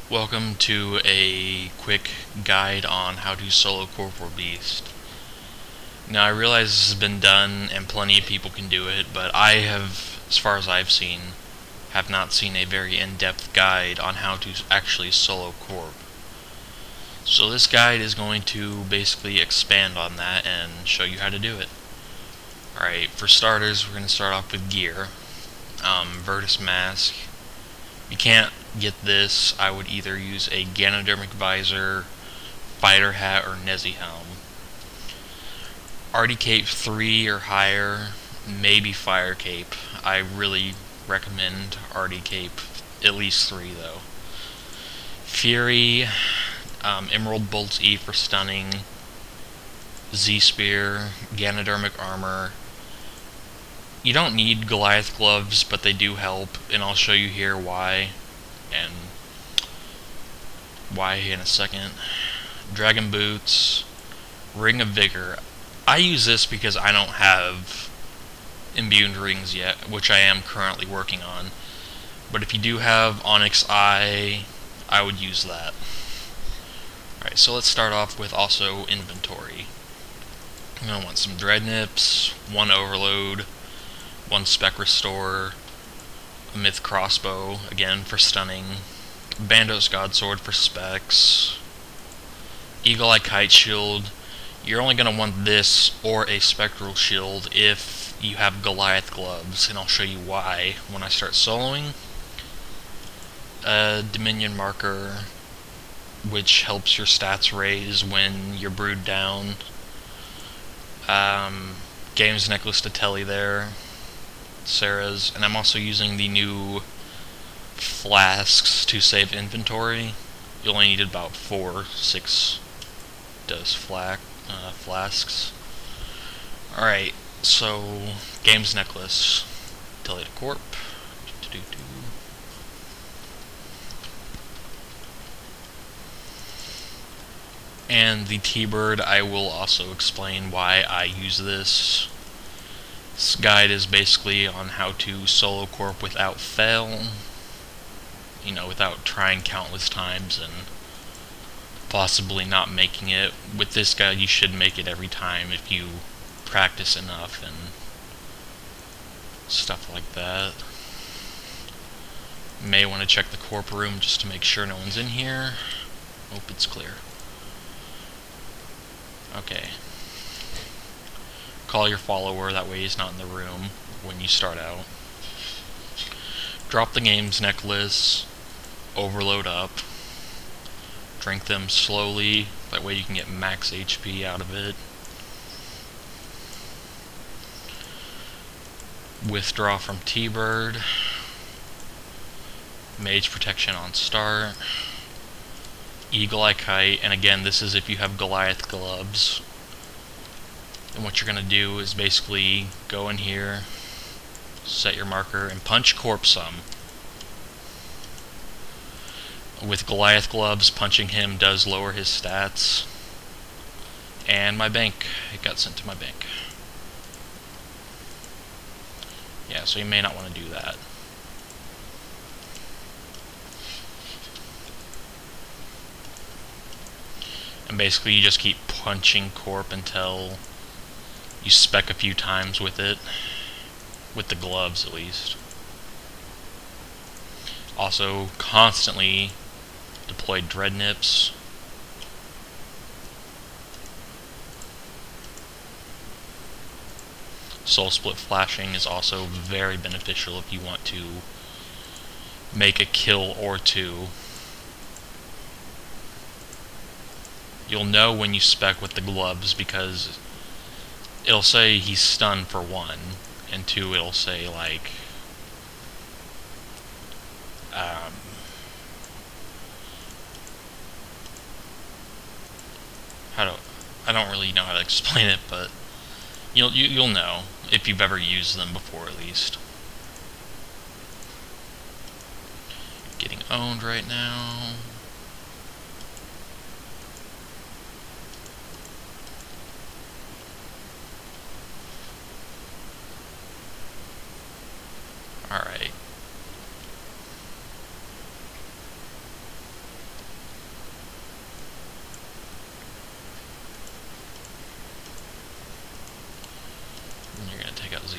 Welcome to a quick guide on how to solo Corporeal Beast. Now I realize this has been done and plenty of people can do it, but I have, as far as I've seen, have not seen a very in-depth guide on how to actually solo Corp. So this guide is going to basically expand on that and show you how to do it. Alright, for starters we're going to start off with gear. Virtus Mask. You can't get this. I would either use a Ganodermic visor, fighter hat, or Nezi helm. Ardy cape 3 or higher, maybe fire cape. I really recommend Ardy cape at least 3 though. Fury, Emerald Bolts E for stunning, Z spear, Ganodermic armor. You don't need Goliath gloves, but they do help, and I'll show you here why, and why in a second. Dragon boots, ring of vigor. I use this because I don't have imbued rings yet, which I am currently working on. But if you do have onxy, I would use that. Alright, so let's start off with also inventory. I'm going to want some dread nips, 1 overload, 1 spec restore, a myth crossbow, again for stunning, Bandos Godsword for specs, Eagle Eye Kite Shield. You're only going to want this or a spectral shield if you have Goliath gloves, and I'll show you why when I start soloing. Dominion marker, which helps your stats raise when you're brewed down. Games necklace to Telly there. Sarah's, and I'm also using the new flasks to save inventory. You only need about 4-6 flasks. Alright, so Games necklace, Telly to Corp. And the T-Bird, I will also explain why I use this. This guide is basically on how to solo Corp without fail. You know, without trying countless times and possibly not making it. With this guide you should make it every time if you practice enough and stuff like that. You may want to check the Corp room just to make sure no one's in here. Hope it's clear. Okay. Call your follower, that way he's not in the room when you start out. Drop the Games necklace, overload up, drink them slowly, that way you can get max HP out of it. Withdraw from T-Bird, Mage protection on start, Eagle Eye Kite, and again this is if you have Goliath gloves. And what you're going to do is basically go in here, set your marker, and punch Corp some. With Goliath gloves, punching him does lower his stats. And my bank, it got sent to my bank. Yeah, so you may not want to do that. And basically you just keep punching Corp until you spec a few times with it, with the gloves at least. Also, constantly deploy dread nips. Soul split flashing is also very beneficial if you want to make a kill or two. You'll know when you spec with the gloves because it'll say he's stunned for 1, and 2 it'll say like I don't really know how to explain it, but you'll know if you've ever used them before at least. Getting owned right now. Alright.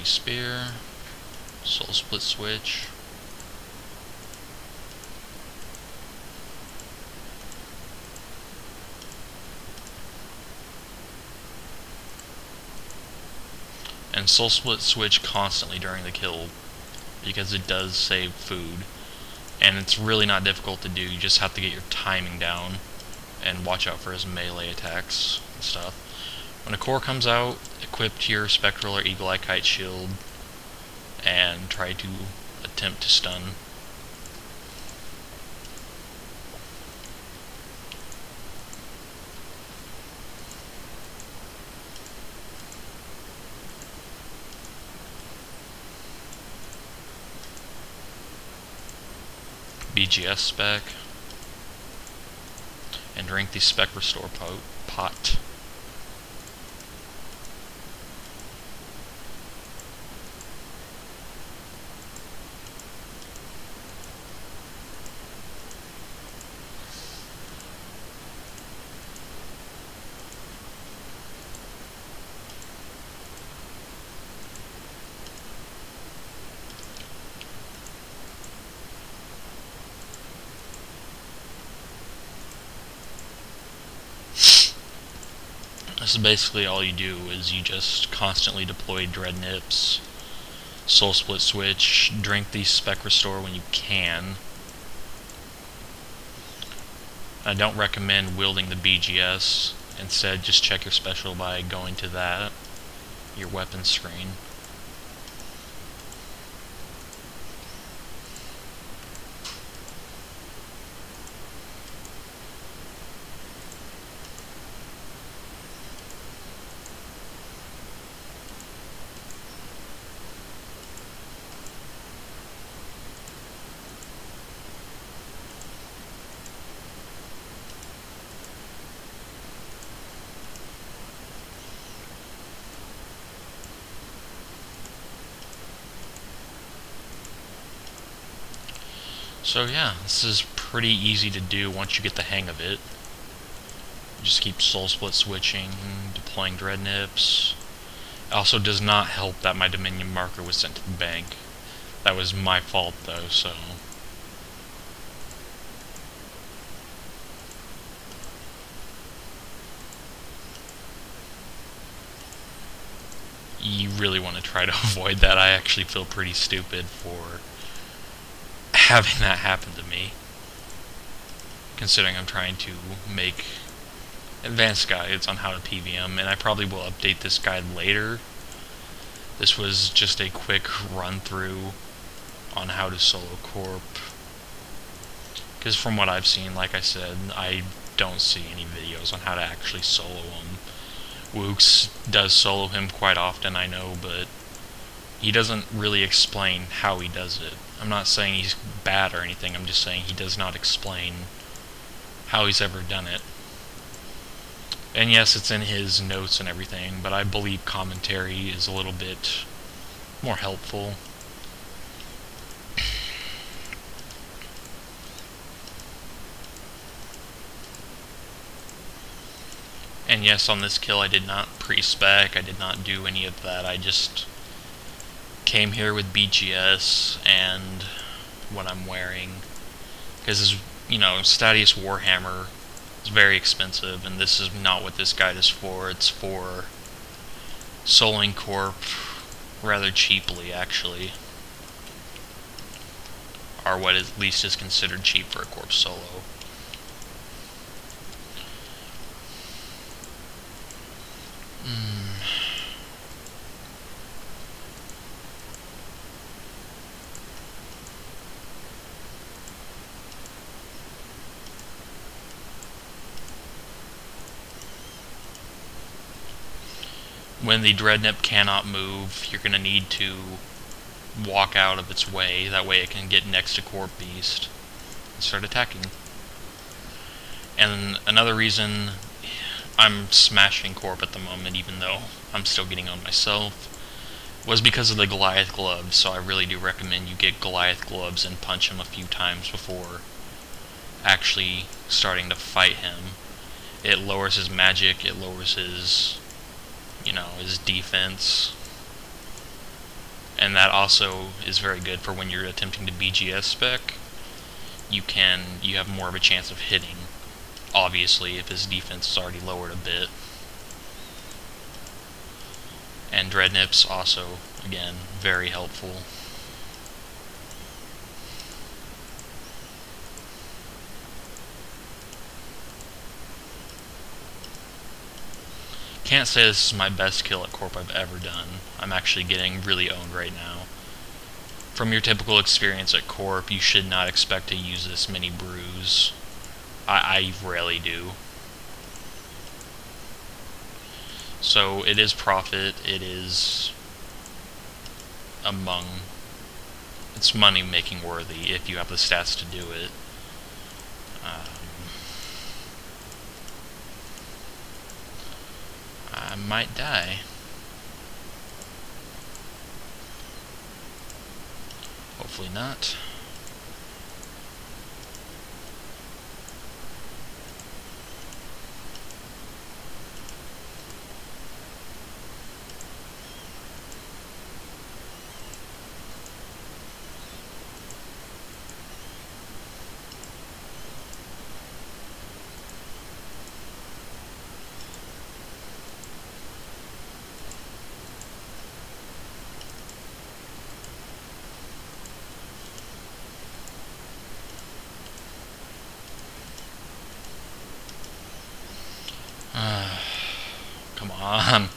spear, soul split switch. And soul split switch constantly during the kill, because it does save food. And it's really not difficult to do, you just have to get your timing down and watch out for his melee attacks and stuff. When a core comes out, equip your spectral or eagle eye kite shield and try to attempt to stun. BGS spec, and drink the spec restore pot. So basically all you do is you just constantly deploy dread nips, soul split switch, drink the spec restore when you can. I don't recommend wielding the BGS. Instead, just check your special by going to that, your weapon screen. So yeah, this is pretty easy to do once you get the hang of it. Just keep soul split switching, deploying dread nips. It also does not help that my Dominion marker was sent to the bank. That was my fault though, so... You really want to try to avoid that. I actually feel pretty stupid for having that happen to me, considering I'm trying to make advanced guides on how to PVM, and I probably will update this guide later. This was just a quick run through on how to solo Corp, because from what I've seen, like I said, I don't see any videos on how to actually solo him. Wooks does solo him quite often, I know, but he doesn't really explain how he does it. I'm not saying he's bad or anything, I'm just saying he does not explain how he's ever done it. And yes, it's in his notes and everything, but I believe commentary is a little bit more helpful. And yes, on this kill I did not pre-spec, I did not do any of that, I just came here with BGS and what I'm wearing, because, you know, Statius Warhammer is very expensive, and this is not what this guide is for. It's for soloing Corp rather cheaply, actually, or what at least is considered cheap for a Corp solo. When the Dreadnip cannot move, you're going to need to walk out of its way. That way it can get next to Corp Beast and start attacking. And another reason I'm smashing Corp at the moment, even though I'm still getting on myself, was because of the Goliath gloves. So I really do recommend you get Goliath gloves and punch him a few times before actually starting to fight him. It lowers his magic, it lowers his, you know, his defense. and that also is very good for when you're attempting to BGS spec. You have more of a chance of hitting, obviously, if his defense is already lowered a bit. And Dreadnips also, again, very helpful. Can't say this is my best kill at Corp I've ever done. I'm actually getting really owned right now. From your typical experience at Corp, you should not expect to use this many brews. I rarely do. So it is profit, it's money making worthy if you have the stats to do it. I might die. Hopefully not. Come on.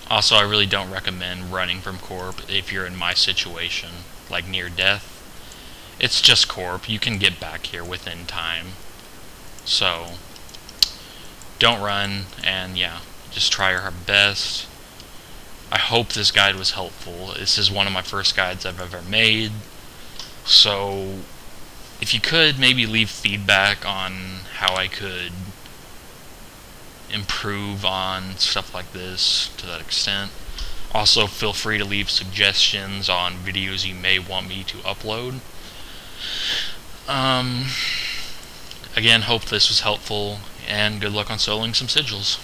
Also, I really don't recommend running from Corp if you're in my situation, like near death. It's just Corp, you can get back here within time. So, don't run, and yeah, just try your best. I hope this guide was helpful. This is one of my first guides I've ever made. So, if you could, maybe leave feedback on how I could improve on stuff like this to that extent. Also, feel free to leave suggestions on videos you may want me to upload. Again, hope this was helpful, and good luck on soloing some sigils.